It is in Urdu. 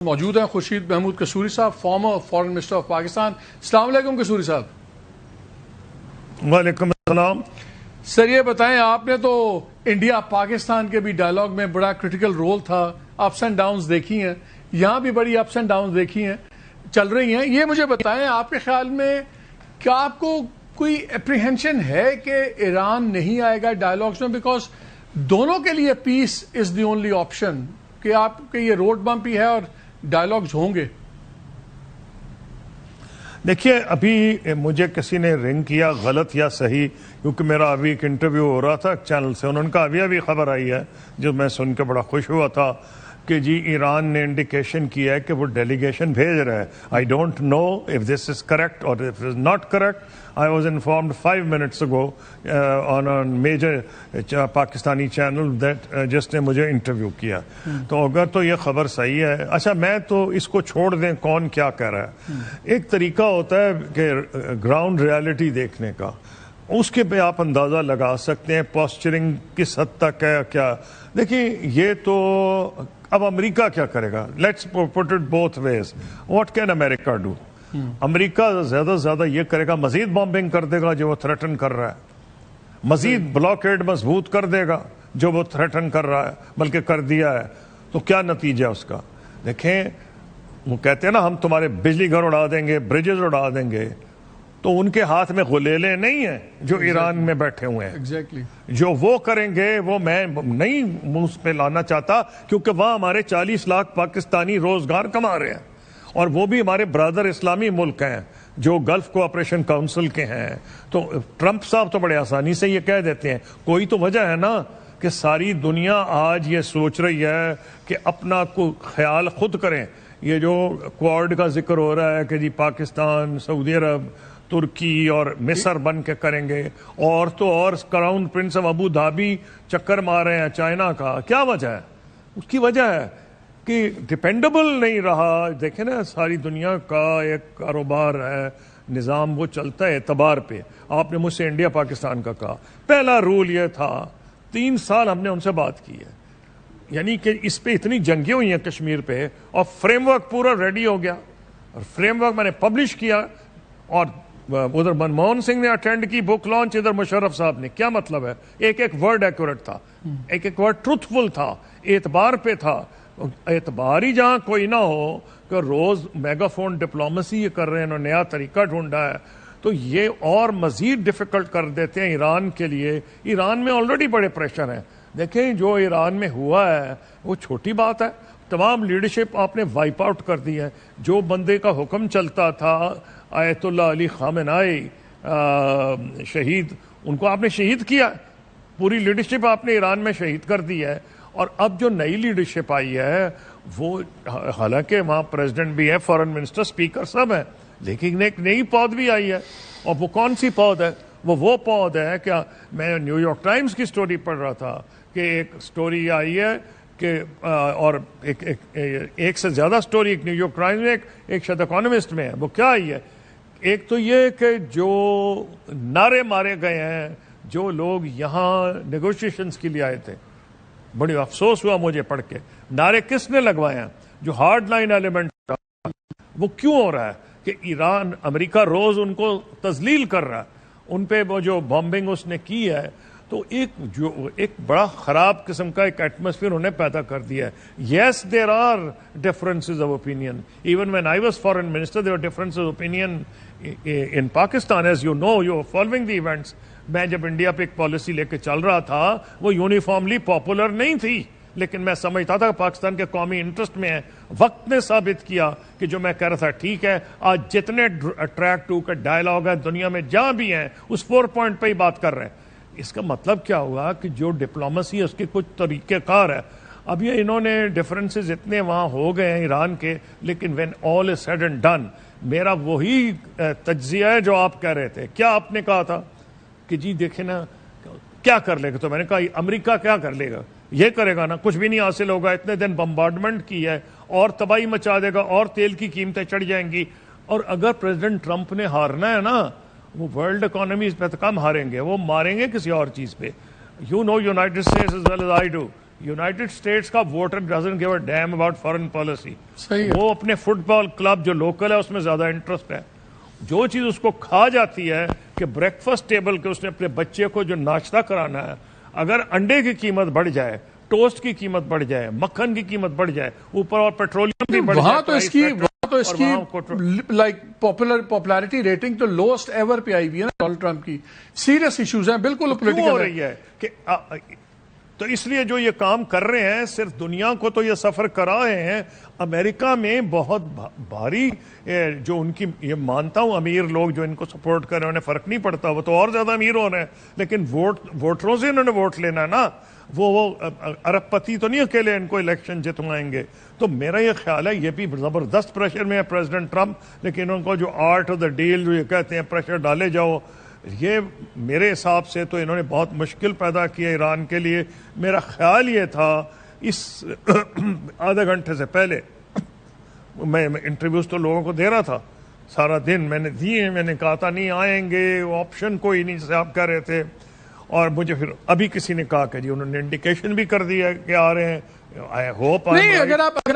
موجود ہیں خورشید محمود قصوری صاحب، former foreign minister of Pakistan. السلام علیکم قصوری صاحب۔ وعلیکم السلام۔ سر یہ بتائیں، آپ نے تو انڈیا پاکستان کے بھی ڈائلاگ میں بڑا کریٹیکل رول تھا، اپس اینڈ ڈاؤنز دیکھی ہیں، یہاں بھی بڑی اپس اینڈ ڈاؤنز دیکھی ہیں، چل رہی ہیں۔ یہ مجھے بتائیں، آپ کے خیال میں کیا آپ کو کوئی اپریہینشن ہے کہ ایران نہیں آئے گا ڈائلاگز میں؟ بیکاز دونوں کے لیے پیس از دی اونلی آپشن، کہ آپ کے یہ روڈ بمپ ہی ہے اور ڈائلاگز ہوں گے۔ دیکھیے، ابھی مجھے کسی نے رنگ کیا، غلط یا صحیح، کیونکہ میرا ابھی ایک انٹرویو ہو رہا تھا ایک چینل سے، انہوں نے کہا ابھی خبر آئی ہے جو میں سن کے بڑا خوش ہوا تھا کہ جی ایران نے انڈیکیشن کیا ہے کہ وہ ڈیلیگیشن بھیج رہا ہے۔ I don't know if this is correct or if is not correct. I was informed 5 minutes ago on a major Pakistani channel جس نے مجھے انٹرویو کیا۔ تو اگر تو یہ خبر صحیح ہے، اچھا میں تو اس کو چھوڑ دیں کون کیا کہہ رہا ہے۔ ایک طریقہ ہوتا ہے کہ گراؤنڈ ریالٹی دیکھنے کا، اس کے پہ آپ اندازہ لگا سکتے ہیں پوسچرنگ کس حد تک ہے کیا۔ دیکھیں، یہ تو اب امریکہ کیا کرے گا؟ Let's put it both ways. What can America do? امریکہ زیادہ سے زیادہ یہ کرے گا، مزید بامبنگ کر دے گا جو وہ تھریٹن کر رہا ہے، مزید بلاکیڈ مضبوط کر دے گا جو وہ تھریٹن کر رہا ہے، بلکہ کر دیا ہے۔ تو کیا نتیجہ اس کا؟ دیکھیں، وہ کہتے ہیں نا ہم تمہارے بجلی گھر اڑا دیں گے، بریجز اڑا دیں گے، تو ان کے ہاتھ میں غلیلے نہیں ہیں جو ایران میں بیٹھے ہوئے ہیں۔ ایگزیکٹلی جو وہ کریں گے وہ میں نہیں منہ پہ لانا چاہتا، کیونکہ وہاں ہمارے 40 لاکھ پاکستانی روزگار کما رہے ہیں، اور وہ بھی ہمارے برادر اسلامی ملک ہیں جو گلف کوآپریشن کونسل کے ہیں۔ تو ٹرمپ صاحب تو بڑے آسانی سے یہ کہہ دیتے ہیں، کوئی تو وجہ ہے نا کہ ساری دنیا آج یہ سوچ رہی ہے کہ اپنا خیال خود کریں۔ یہ جو کوارڈ کا ذکر ہو رہا ہے کہ جی پاکستان، سعودی عرب، ترکی اور مصر بن کے کریں گے، اور تو اور crown prince of Abu Dhabi چکر مار رہے ہیں چائنا کا، کیا وجہ ہے؟ اس کی وجہ ہے کہ ڈیپینڈیبل نہیں رہا۔ دیکھیں نا، ساری دنیا کا ایک کاروبار ہے، نظام وہ چلتا ہے اعتبار پہ۔ آپ نے مجھ سے انڈیا پاکستان کا کہا، پہلا رول یہ تھا، 3 سال ہم نے ان سے بات کی ہے، یعنی کہ اس پہ اتنی جنگیں ہوئی ہیں کشمیر پہ، اور فریم ورک پورا ریڈی ہو گیا، اور فریم ورک میں نے پبلش کیا، اور ادھر منموہن سنگھ نے اٹینڈ کی بک لانچ، ادھر مشرف صاحب نے۔ کیا مطلب ہے؟ ایک ایک ورڈ ایکوریٹ تھا، ایک ایک ورڈ ٹروتھفل تھا، اعتبار پہ تھا۔ اعتبار ہی جہاں کوئی نہ ہو کہ روز میگا فون ڈپلومیسی یہ کر رہے ہیں، انہوں نے نیا طریقہ ڈھونڈا ہے، تو یہ اور مزید ڈیفیکلٹ کر دیتے ہیں ایران کے لیے۔ ایران میں آلریڈی بڑے پریشر ہیں۔ دیکھیں، جو ایران میں ہوا ہے وہ چھوٹی بات ہے، تمام لیڈرشپ آپ نے وائپ آؤٹ کر دی ہے۔ جو بندے کا حکم چلتا تھا، آیت اللہ علی خامنائی شہید، ان کو آپ نے شہید کیا، پوری لیڈرشپ آپ نے ایران میں شہید کر دی ہے۔ اور اب جو نئی لیڈرشپ آئی ہے وہ، حالانکہ وہاں پریزیڈنٹ بھی ہے، فارن منسٹر، اسپیکر سب ہیں، لیکن ایک نئی پود بھی آئی ہے۔ اور وہ کون سی پود ہے؟ وہ پود ہے کہ میں نیو یارک ٹائمز کی سٹوری پڑھ رہا تھا کہ ایک سٹوری آئی ہے کہ، اور ایک سے زیادہ سٹوری ایک نیو یارک ٹائمز میں، ایک شاید اکانومسٹ میں ہے۔ وہ کیا آئی ہے؟ ایک تو یہ کہ جو نعرے مارے گئے ہیں، جو لوگ یہاں نیگوشیشنز کے لیے آئے تھے، بڑی افسوس ہوا مجھے پڑھ کے، نعرے کس نے لگوائے ہیں؟ جو ہارڈ لائن ایلیمنٹ، وہ کیوں ہو رہا ہے کہ ایران، امریکہ روز ان کو تذلیل کر رہا ہے، ان پہ وہ جو بامبنگ اس نے کی ہے، تو ایک بڑا خراب قسم کا ایک ایٹماسفیئر انہیں پیدا کر دیا ہے۔ Yes, there are differences of opinion, even when I was foreign minister there are differences of opinion in Pakistan, as you know, you are following the events. میں جب انڈیا پہ ایک پالیسی لے کے چل رہا تھا، وہ یونیفارملی پاپولر نہیں تھی، لیکن میں سمجھتا تھا کہ پاکستان کے قومی انٹرسٹ میں ہے۔ وقت نے ثابت کیا کہ جو میں کہہ رہا تھا ٹھیک ہے۔ آج جتنے ٹریک 2 کے ڈائلاگ ہیں دنیا میں جہاں بھی ہیں، اس 4 پوائنٹ پہ ہی بات کر رہے ہیں۔ اس کا مطلب کیا ہوا کہ جو ڈپلومیسی ہے اس کے کچھ طریقہ کار ہے۔ اب یہ انہوں نے ڈفرینسز اتنے وہاں ہو گئے ہیں ایران کے، لیکن when all is said and done, میرا وہی تجزیہ ہے جو آپ کہہ رہے تھے۔ کیا آپ نے کہا تھا کہ جی دیکھیں نا کیا کر لے گا؟ تو میں نے کہا امریکہ کیا کر لے گا؟ یہ کرے گا نا، کچھ بھی نہیں حاصل ہوگا۔ اتنے دن بمبارڈمنٹ کی ہے، اور تباہی مچا دے گا، اور تیل کی قیمتیں چڑھ جائیں گی۔ اور اگر پریزیڈنٹ ٹرمپ نے ہارنا ہے نا، وہ ورلڈ اکانومیز پہ تو کم ہاریں گے، وہ ماریں گے کسی اور چیز پہ۔ You know United States as well as I do United States کا voter doesn't give a damn about foreign policy. صحیح ہے. وہ اپنے فٹ بال کلب جو لوکل ہے اس میں زیادہ انٹرسٹ ہے. جو چیز اس کو کھا جاتی ہے کہ بریک فاسٹ ٹیبل کے اس نے اپنے بچے کو جو ناشتہ کرانا ہے, اگر انڈے کی قیمت بڑھ جائے, ٹوسٹ کی قیمت بڑھ جائے, مکھن کی قیمت بڑھ جائے, اوپر اور پیٹرولیم بھی بڑھ جائے, وہاں تو اس کی لائک پاپولیرٹی ریٹنگ تو لوسٹ ایور پہ آئی ہوئی ہے نا ڈونلڈ ٹرمپ کی. سیریس ایشوز ہیں, بالکل پولیٹیکل ہو رہی ہے کہ تو اس لیے جو یہ کام کر رہے ہیں صرف دنیا کو تو یہ سفر کرا رہے ہیں. امریکہ میں بہت بھاری جو ان کی, یہ مانتا ہوں امیر لوگ جو ان کو سپورٹ کر رہے ہیں انہیں فرق نہیں پڑتا, وہ تو اور زیادہ امیر ہو رہے ہیں, لیکن ووٹروں سے انہوں نے ووٹ لینا ہے نا. وہ ارب پتی تو نہیں اکیلے ان کو الیکشن جتوائیں گے. تو میرا یہ خیال ہے یہ بھی زبردست پریشر میں ہے پریزیڈنٹ ٹرمپ, لیکن ان کو جو آرٹ آف دا ڈیل جو یہ کہتے ہیں پریشر ڈالے جاؤ, یہ میرے حساب سے تو انہوں نے بہت مشکل پیدا کی ہے ایران کے لیے. میرا خیال یہ تھا اس آدھے گھنٹے سے پہلے میں انٹرویوز تو لوگوں کو دے رہا تھا, سارا دن میں نے دیے, میں نے کہا تھا نہیں آئیں گے, آپشن کوئی نہیں جیسے آپ کہہ رہے تھے. اور مجھے پھر ابھی کسی نے کہا کہ جی انہوں نے انڈیکیشن بھی کر دیا کہ آ رہے ہیں. آئی ہوپ نہیں, اگر